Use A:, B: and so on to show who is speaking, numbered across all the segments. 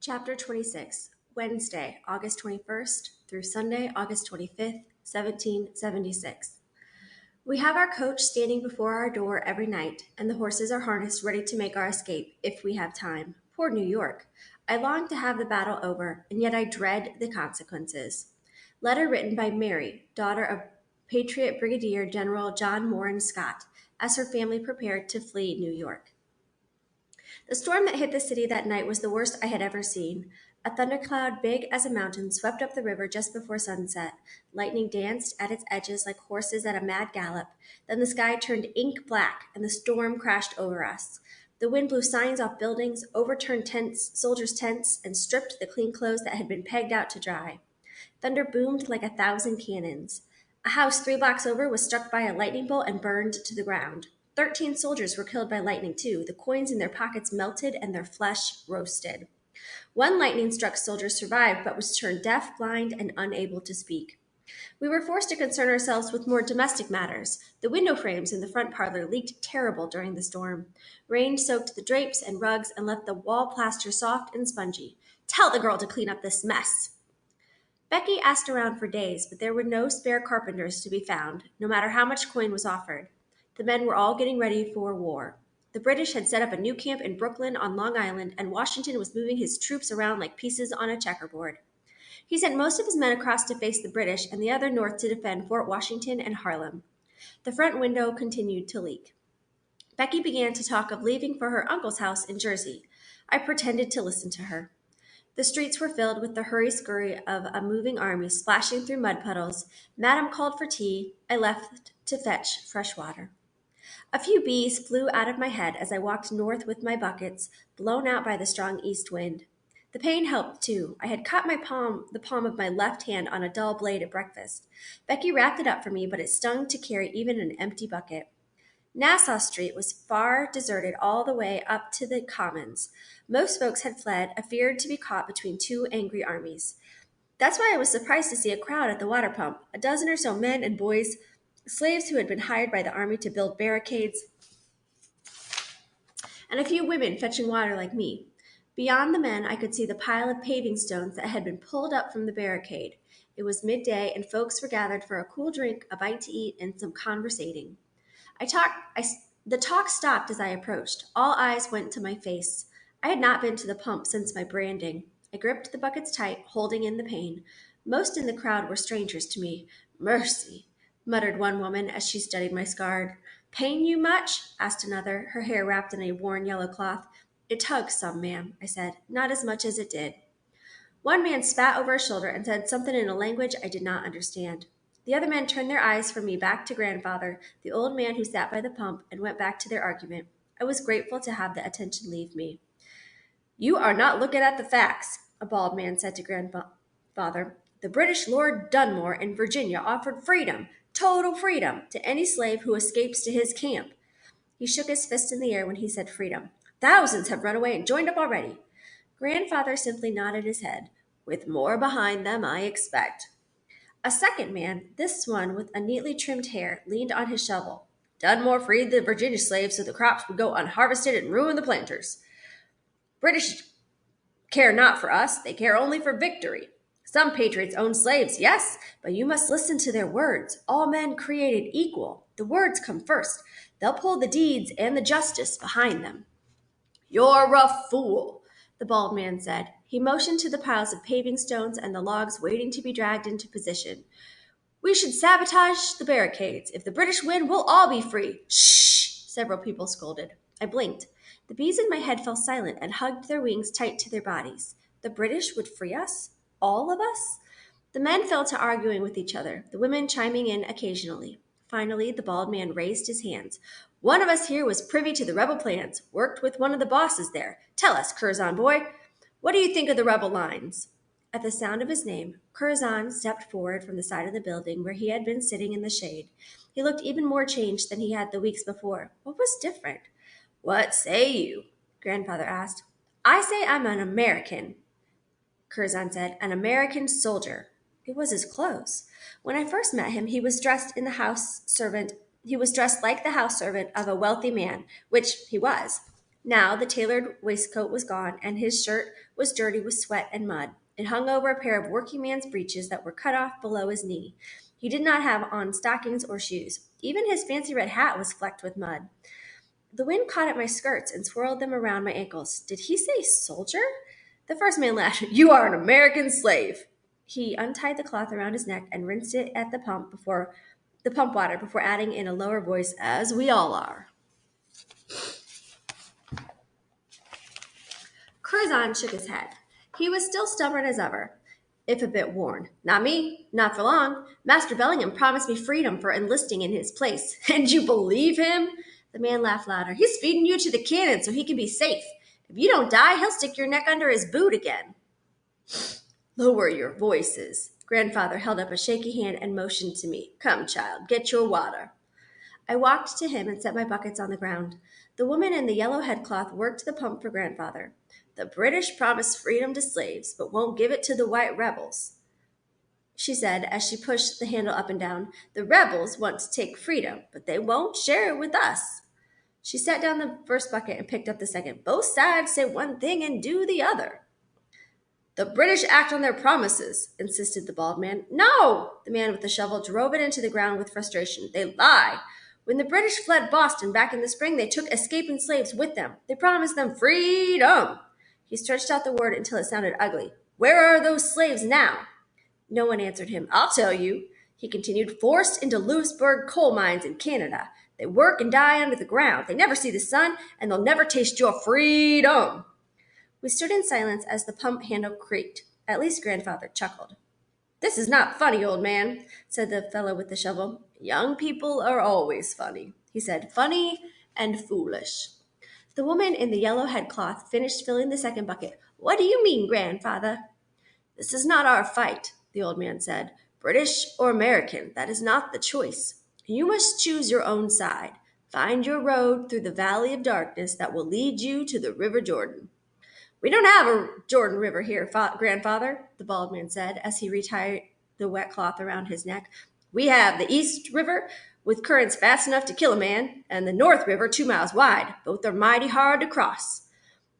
A: Chapter 26, Wednesday, August 21st through Sunday, August 25th, 1776. We have our coach standing before our door every night, and the horses are harnessed ready to make our escape if we have time. Poor New York! I long to have the battle over, and yet I dread the consequences. Letter written by Mary, daughter of Patriot Brigadier General John Moran Scott, as her family prepared to flee New York. The storm that hit the city that night was the worst I had ever seen. A thundercloud big as a mountain swept up the river just before sunset. Lightning danced at its edges like horses at a mad gallop. Then the sky turned ink black, and the storm crashed over us. The wind blew signs off buildings, overturned soldiers' tents, and stripped the clean clothes that had been pegged out to dry. Thunder boomed like 1,000 cannons. A house 3 blocks over was struck by a lightning bolt and burned to the ground. 13 soldiers were killed by lightning, too. The coins in their pockets melted and their flesh roasted. One lightning struck soldier survived but was turned deaf, blind, and unable to speak. We were forced to concern ourselves with more domestic matters. The window frames in the front parlor leaked terrible during the storm. Rain soaked the drapes and rugs and left the wall plaster soft and spongy. Tell the girl to clean up this mess. Becky asked around for days, but there were no spare carpenters to be found, no matter how much coin was offered. The men were all getting ready for war. The British had set up a new camp in Brooklyn on Long Island, and Washington was moving his troops around like pieces on a checkerboard. He sent most of his men across to face the British and the other north to defend Fort Washington and Harlem. The front window continued to leak. Becky began to talk of leaving for her uncle's house in Jersey. I pretended to listen to her. The streets were filled with the hurry-scurry of a moving army splashing through mud puddles. Madame called for tea. I left to fetch fresh water. A few bees flew out of my head as I walked north with my buckets, blown out by the strong east wind. The pain helped, too. I had caught the palm of my left hand on a dull blade at breakfast. Becky wrapped it up for me, but it stung to carry even an empty bucket. Nassau Street was far deserted all the way up to the Commons. Most folks had fled, afeared to be caught between two angry armies. That's why I was surprised to see a crowd at the water pump, a dozen or so men and boys, slaves who had been hired by the army to build barricades, and a few women fetching water like me. Beyond the men, I could see the pile of paving stones that had been pulled up from the barricade. It was midday, and folks were gathered for a cool drink, a bite to eat, and some conversating. The talk stopped as I approached. All eyes went to my face. I had not been to the pump since my branding. I gripped the buckets tight, holding in the pain. Most in the crowd were strangers to me. Mercy, muttered one woman as she studied my scar. Pain you much? Asked another, her hair wrapped in a worn yellow cloth. It tugs some, ma'am, I said. Not as much as it did. One man spat over his shoulder and said something in a language I did not understand. The other men turned their eyes from me back to grandfather, the old man who sat by the pump, and went back to their argument. I was grateful to have the attention leave me. You are not looking at the facts, a bald man said to grandfather. The British Lord Dunmore in Virginia offered freedom, total freedom, to any slave who escapes to his camp. He shook his fist in the air when he said freedom. Thousands have run away and joined up already. Grandfather simply nodded his head. With more behind them, I expect. A second man, this one with a neatly trimmed hair, leaned on his shovel. Dunmore freed the Virginia slaves so the crops would go unharvested and ruin the planters. British care not for us, they care only for victory. Some patriots own slaves, yes, but you must listen to their words. All men created equal. The words come first. They'll pull the deeds and the justice behind them. You're a fool, the bald man said. He motioned to the piles of paving stones and the logs waiting to be dragged into position. We should sabotage the barricades. If the British win, we'll all be free. Shh, several people scolded. I blinked. The bees in my head fell silent and hugged their wings tight to their bodies. The British would free us? All of us? The men fell to arguing with each other, the women chiming in occasionally. Finally, the bald man raised his hands. One of us here was privy to the rebel plans, worked with one of the bosses there. Tell us, Curzon boy, what do you think of the rebel lines? At the sound of his name, Curzon stepped forward from the side of the building where he had been sitting in the shade. He looked even more changed than he had the weeks before. What was different? What say you? Grandfather asked. I say I'm an American, Curzon said, an American soldier. It was his clothes. When I first met him, he was dressed like the house servant of a wealthy man, which he was. Now the tailored waistcoat was gone, and his shirt was dirty with sweat and mud. It hung over a pair of working man's breeches that were cut off below his knee. He did not have on stockings or shoes. Even his fancy red hat was flecked with mud. The wind caught at my skirts and swirled them around my ankles. Did he say soldier? The first man laughed. You are an American slave. He untied the cloth around his neck and rinsed it at the pump water before adding in a lower voice, as we all are. Curzon shook his head. He was still stubborn as ever, if a bit worn. Not me, not for long. Master Bellingham promised me freedom for enlisting in his place. And you believe him? The man laughed louder. He's feeding you to the cannon so he can be safe. If you don't die, he'll stick your neck under his boot again. Lower your voices. Grandfather held up a shaky hand and motioned to me. Come, child, get your water. I walked to him and set my buckets on the ground. The woman in the yellow headcloth worked the pump for Grandfather. The British promise freedom to slaves, but won't give it to the white rebels, she said as she pushed the handle up and down. The rebels want to take freedom, but they won't share it with us. She set down the first bucket and picked up the second. Both sides say one thing and do the other. The British act on their promises, insisted the bald man. No! The man with the shovel drove it into the ground with frustration. They lie. When the British fled Boston back in the spring, they took escaping slaves with them. They promised them freedom. He stretched out the word until it sounded ugly. Where are those slaves now? No one answered him. I'll tell you, he continued, forced into Louisbourg coal mines in Canada. They work and die under the ground. They never see the sun, and they'll never taste your freedom. We stood in silence as the pump handle creaked. At least Grandfather chuckled. This is not funny, old man, said the fellow with the shovel. Young people are always funny, he said, funny and foolish. The woman in the yellow headcloth finished filling the second bucket. What do you mean, Grandfather? This is not our fight, the old man said. British or American, that is not the choice. You must choose your own side. Find your road through the valley of darkness that will lead you to the River Jordan. We don't have a Jordan River here, Grandfather, the bald man said as he retied the wet cloth around his neck. We have the East River with currents fast enough to kill a man, and the North River 2 miles wide. Both are mighty hard to cross.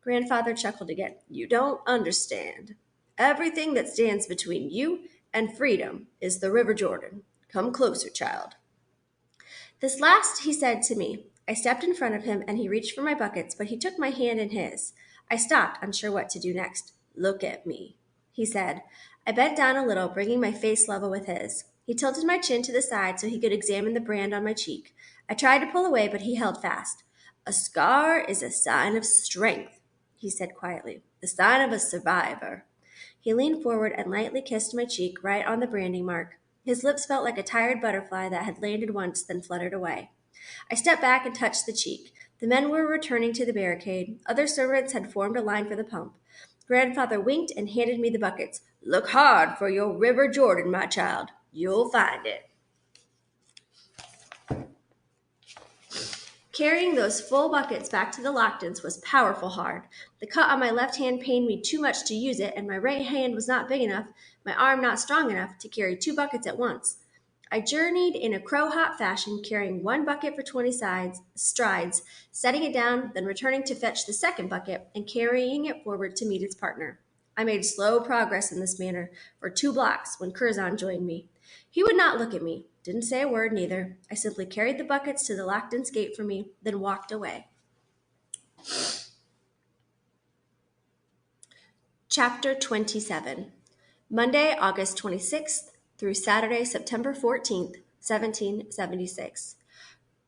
A: Grandfather chuckled again. You don't understand. Everything that stands between you and freedom is the River Jordan. Come closer, child. This last he said to me. I stepped in front of him and he reached for my buckets, but he took my hand in his. I stopped, unsure what to do next. Look at me, he said. I bent down a little, bringing my face level with his. He tilted my chin to the side so he could examine the brand on my cheek. I tried to pull away, but he held fast. A scar is a sign of strength, he said quietly, the sign of a survivor. He leaned forward and lightly kissed my cheek right on the branding mark. His lips felt like a tired butterfly that had landed once, then fluttered away. I stepped back and touched the cheek. The men were returning to the barricade. Other servants had formed a line for the pump. Grandfather winked and handed me the buckets. Look hard for your River Jordan, my child. You'll find it. Carrying those full buckets back to the Locktons was powerful hard. The cut on my left hand pained me too much to use it, and my right hand was not big enough, my arm not strong enough, to carry 2 buckets at once. I journeyed in a crow-hop fashion, carrying 1 bucket for 20 strides, setting it down, then returning to fetch the second bucket and carrying it forward to meet its partner. I made slow progress in this manner for 2 blocks when Curzon joined me. He would not look at me, didn't say a word neither. I simply carried the buckets to the Locktons' gate for me, then walked away. Chapter 27. Monday, August 26th through Saturday, September 14th, 1776.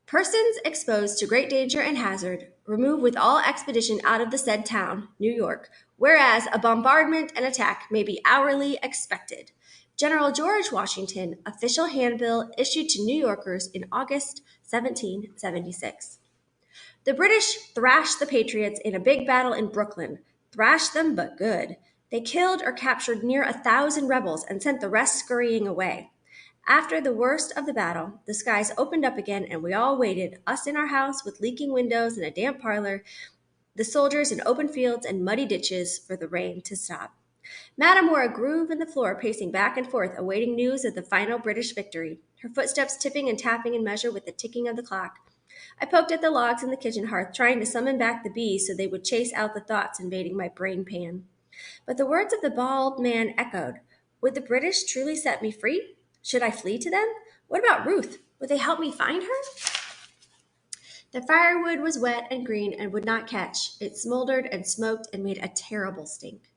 A: Persons exposed to great danger and hazard, remove with all expedition out of the said town, New York, whereas a bombardment and attack may be hourly expected. General George Washington, official handbill issued to New Yorkers in August 1776. The British thrashed the Patriots in a big battle in Brooklyn. Thrashed them, but good. They killed or captured near 1,000 rebels and sent the rest scurrying away. After the worst of the battle, the skies opened up again and we all waited, us in our house with leaking windows and a damp parlor, the soldiers in open fields and muddy ditches, for the rain to stop. Madame wore a groove in the floor, pacing back and forth, awaiting news of the final British victory, her footsteps tipping and tapping in measure with the ticking of the clock. I poked at the logs in the kitchen hearth, trying to summon back the bees so they would chase out the thoughts invading my brain pan. But the words of the bald man echoed. Would the British truly set me free? Should I flee to them? What about Ruth? Would they help me find her? The firewood was wet and green and would not catch. It smoldered and smoked and made a terrible stink.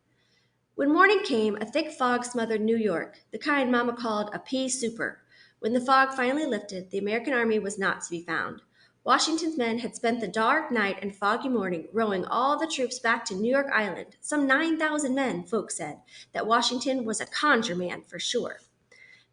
A: When morning came, a thick fog smothered New York, the kind Mama called a pea souper. When the fog finally lifted, the American army was not to be found. Washington's men had spent the dark night and foggy morning rowing all the troops back to New York Island. Some 9,000 men, folks said, that Washington was a conjure man for sure.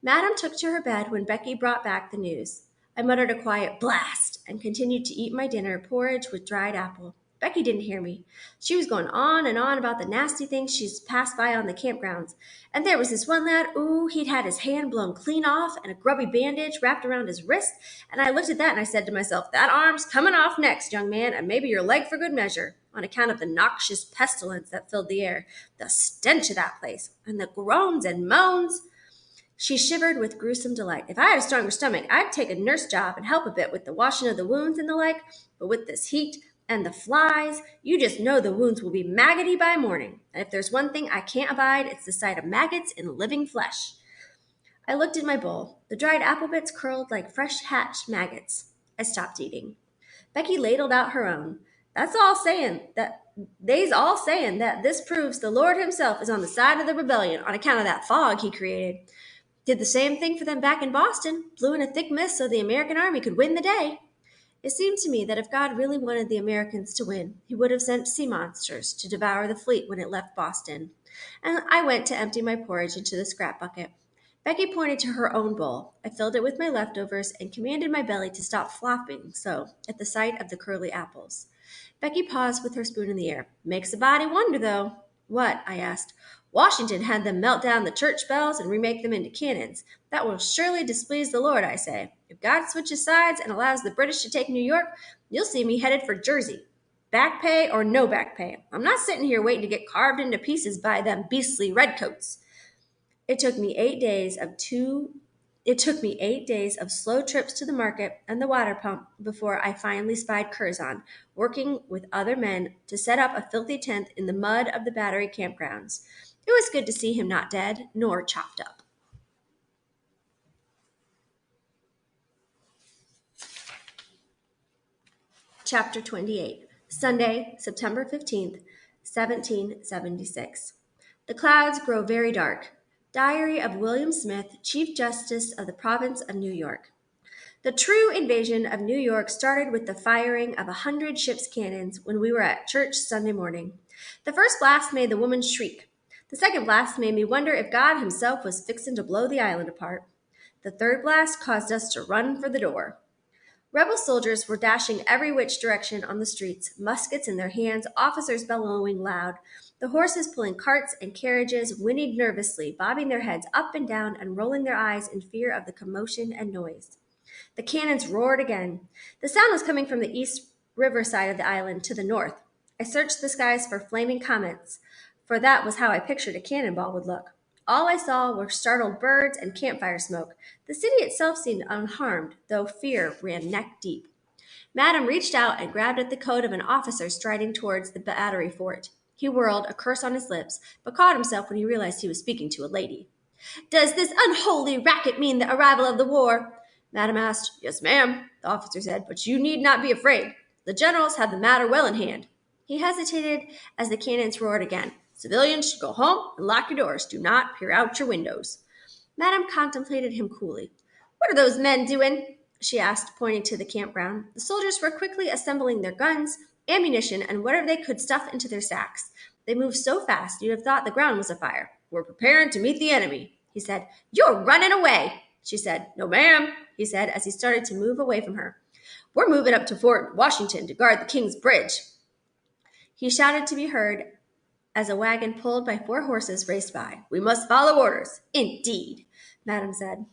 A: Madame took to her bed when Becky brought back the news. I muttered a quiet blast and continued to eat my dinner, porridge with dried apple. Becky didn't hear me. She was going on and on about the nasty things she's passed by on the campgrounds. And there was this one lad, he'd had his hand blown clean off and a grubby bandage wrapped around his wrist. And I looked at that and I said to myself, that arm's coming off next, young man, and maybe your leg for good measure, on account of the noxious pestilence that filled the air, the stench of that place, and the groans and moans. She shivered with gruesome delight. If I had a stronger stomach, I'd take a nurse job and help a bit with the washing of the wounds and the like, but with this heat and the flies, you just know the wounds will be maggoty by morning. And if there's one thing I can't abide, it's the sight of maggots in living flesh. I looked at my bowl. The dried apple bits curled like fresh hatched maggots. I stopped eating. Becky ladled out her own. They's all saying that this proves the Lord himself is on the side of the rebellion on account of that fog he created. Did the same thing for them back in Boston, blew in a thick mist so the American army could win the day. It seemed to me that if God really wanted the Americans to win, he would have sent sea monsters to devour the fleet when it left Boston. And I went to empty my porridge into the scrap bucket. Becky pointed to her own bowl. I filled it with my leftovers and commanded my belly to stop flopping so at the sight of the curly apples. Becky paused with her spoon in the air. Makes a body wonder, though. What? I asked. Washington had them melt down the church bells and remake them into cannons. That will surely displease the Lord, I say. If God switches sides and allows the British to take New York, you'll see me headed for Jersey. Back pay or no back pay. I'm not sitting here waiting to get carved into pieces by them beastly redcoats. It took me 8 days of slow trips to the market and the water pump before I finally spied Curzon, working with other men to set up a filthy tent in the mud of the Battery campgrounds. It was good to see him not dead, nor chopped up. Chapter 28, Sunday, September 15th, 1776. The clouds grow very dark. Diary of William Smith, Chief Justice of the Province of New York. The true invasion of New York started with the firing of 100 ships' cannons when we were at church Sunday morning. The first blast made the woman shriek. The second blast made me wonder if God himself was fixing to blow the island apart. The third blast caused us to run for the door. Rebel soldiers were dashing every which direction on the streets, muskets in their hands, officers bellowing loud. The horses pulling carts and carriages whinnied nervously, bobbing their heads up and down and rolling their eyes in fear of the commotion and noise. The cannons roared again. The sound was coming from the east river side of the island to the north. I searched the skies for flaming comets, for that was how I pictured a cannonball would look. All I saw were startled birds and campfire smoke. The city itself seemed unharmed, though fear ran neck deep. Madame reached out and grabbed at the coat of an officer striding towards the battery fort. He whirled, a curse on his lips, but caught himself when he realized he was speaking to a lady. Does this unholy racket mean the arrival of the war? Madame asked. Yes, ma'am, the officer said, but you need not be afraid. The generals have the matter well in hand. He hesitated as the cannons roared again. Civilians should go home and lock your doors. Do not peer out your windows. Madame contemplated him coolly. What are those men doing? She asked, pointing to the campground. The soldiers were quickly assembling their guns, ammunition, and whatever they could stuff into their sacks. They moved so fast you'd have thought the ground was afire. We're preparing to meet the enemy, he said. You're running away, she said. No, ma'am, he said as he started to move away from her. We're moving up to Fort Washington to guard the King's Bridge. He shouted to be heard as a wagon pulled by 4 horses raced by. We must follow orders. Indeed, Madame said.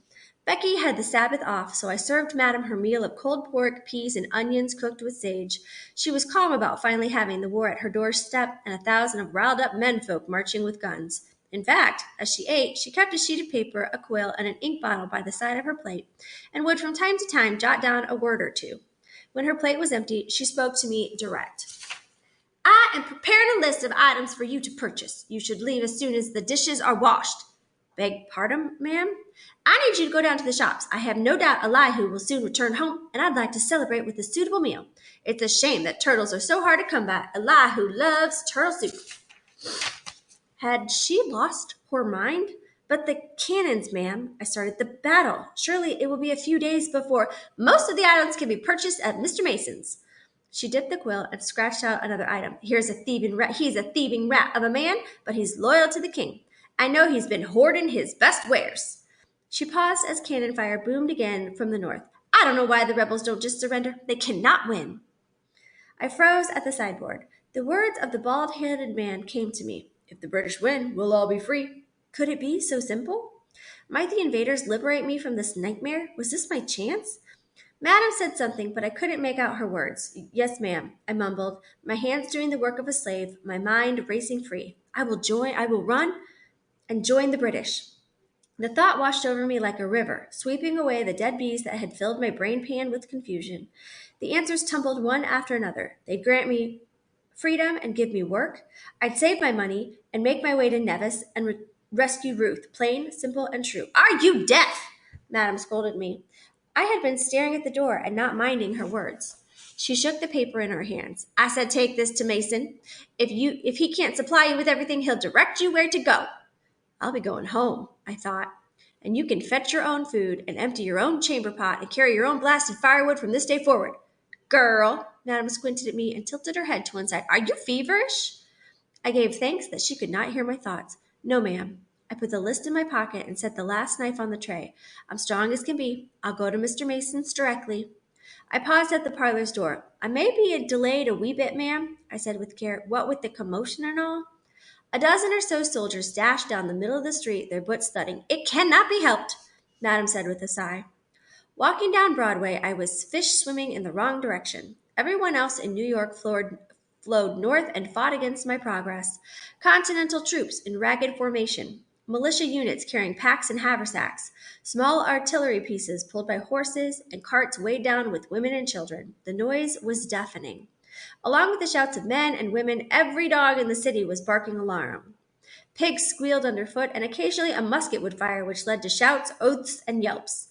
A: Becky had the Sabbath off, so I served Madame her meal of cold pork, peas, and onions cooked with sage. She was calm about finally having the war at her doorstep and 1,000 of riled-up menfolk marching with guns. In fact, as she ate, she kept a sheet of paper, a quill, and an ink bottle by the side of her plate, and would from time to time jot down a word or two. When her plate was empty, she spoke to me direct. I am preparing a list of items for you to purchase. You should leave as soon as the dishes are washed. Beg pardon, ma'am? I need you to go down to the shops. I have no doubt Elihu will soon return home, and I'd like to celebrate with a suitable meal. It's a shame that turtles are so hard to come by. Elihu loves turtle soup. Had she lost her mind? But the cannons, ma'am, I started. The battle. Surely it will be a few days before most of the items can be purchased at Mr. Mason's. She dipped the quill and scratched out another item. Here's a thieving rat. He's a thieving rat of a man, but he's loyal to the king. I know he's been hoarding his best wares. She paused as cannon fire boomed again from the north. I don't know why the rebels don't just surrender. They cannot win. I froze at the sideboard. The words of the bald-headed man came to me. If the British win, we'll all be free. Could it be so simple? Might the invaders liberate me from this nightmare? Was this my chance? Madam said something, but I couldn't make out her words. Yes, ma'am, I mumbled, my hands doing the work of a slave, my mind racing free. I will run and join the British. The thought washed over me like a river, sweeping away the dead bees that had filled my brain pan with confusion. The answers tumbled one after another. They'd grant me freedom and give me work. I'd save my money and make my way to Nevis and rescue Ruth, plain, simple, and true. Are you deaf? Madam scolded me. I had been staring at the door and not minding her words. She shook the paper in her hands. I said, take this to Mason. If he can't supply you with everything, he'll direct you where to go. I'll be going home, I thought. And you can fetch your own food and empty your own chamber pot and carry your own blasted firewood from this day forward. Girl, Madam squinted at me and tilted her head to one side. Are you feverish? I gave thanks that she could not hear my thoughts. No, ma'am. I put the list in my pocket and set the last knife on the tray. I'm strong as can be. I'll go to Mr. Mason's directly. I paused at the parlor's door. I may be delayed a wee bit, ma'am, I said with care. What with the commotion and all? A dozen or so soldiers dashed down the middle of the street, their boots thudding. It cannot be helped, Madam said with a sigh. Walking down Broadway, I was fish swimming in the wrong direction. Everyone else in New York flowed north and fought against my progress. Continental troops in ragged formation, militia units carrying packs and haversacks, small artillery pieces pulled by horses, and carts weighed down with women and children. The noise was deafening. Along with the shouts of men and women, every dog in the city was barking alarm. Pigs squealed underfoot, and occasionally a musket would fire, which led to shouts, oaths, and yelps.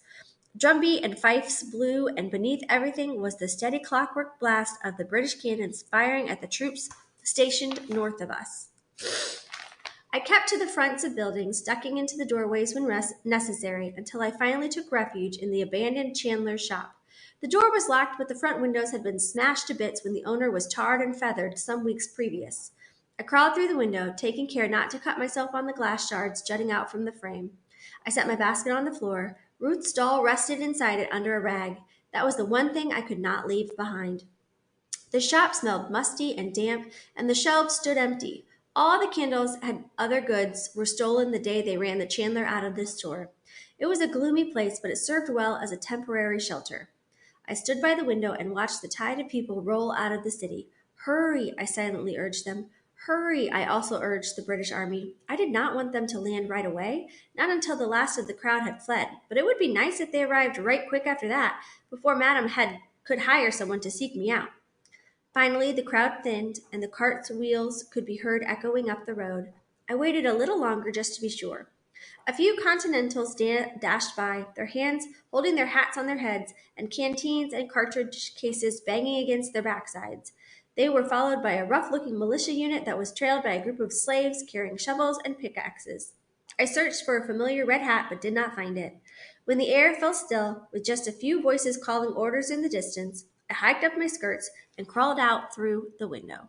A: Drumbeat and fifes blew, and beneath everything was the steady clockwork blast of the British cannons firing at the troops stationed north of us. I kept to the fronts of buildings, ducking into the doorways when necessary, until I finally took refuge in the abandoned chandler's shop. The door was locked, but the front windows had been smashed to bits when the owner was tarred and feathered some weeks previous. I crawled through the window, taking care not to cut myself on the glass shards jutting out from the frame. I set my basket on the floor. Ruth's doll rested inside it under a rag. That was the one thing I could not leave behind. The shop smelled musty and damp, and the shelves stood empty. All the candles and other goods were stolen the day they ran the chandler out of the store. It was a gloomy place, but it served well as a temporary shelter. I stood by the window and watched the tide of people roll out of the city. Hurry, I silently urged them. Hurry, I also urged the British army. I did not want them to land right away, not until the last of the crowd had fled, but it would be nice if they arrived right quick after that, before Madam could hire someone to seek me out. Finally, the crowd thinned, and the cart's wheels could be heard echoing up the road. I waited a little longer just to be sure. A few Continentals dashed by, their hands holding their hats on their heads, and canteens and cartridge cases banging against their backsides. They were followed by a rough-looking militia unit that was trailed by a group of slaves carrying shovels and pickaxes. I searched for a familiar red hat, but did not find it. When the air fell still, with just a few voices calling orders in the distance, I hiked up my skirts and crawled out through the window.